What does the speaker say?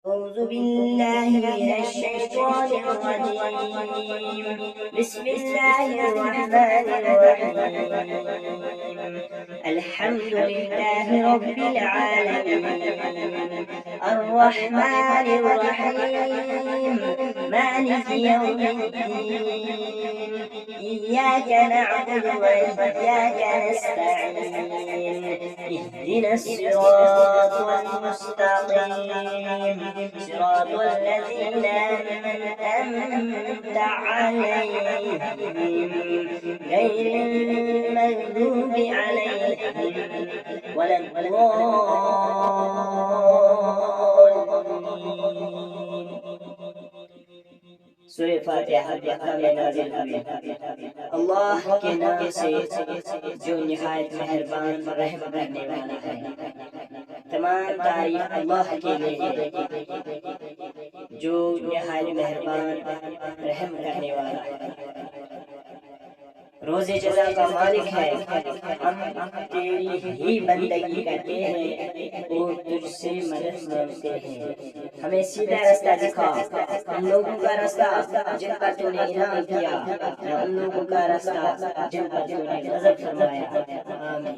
أعوذ بالله من الشيطان الرجيم. بسم الله الرحمن الرحيم. الحمد لله رب العالمين الرحمن الرحيم مالك يوم الدين. إياك نعبد وإياك نستعين. اهدنا الصراط المستقيم صراط الذين أنعمت عليهم غير المغضوب عليهم ولا الضالين. सूरह फातिहा मक्का में नाज़िल हुई। अल्लाह के नाम से जो निहायत मेहरबान रहम करने वाला है। तमाम तारीफ अल्लाह के लिए है जो निहायत मेहरबान रहम करने वाला है। रोज़े जज़ा का मालिक है। हम तेरी ही बंदगी करते हैं और तुझसे मदद मांगते हैं। हमें सीधा रास्ता दिखा, उन लोगों का रास्ता जिन पर तूने इनाम किया, न उन लोगों का रास्ता जिन पर तूने गज़ब फरमाया। आमीन।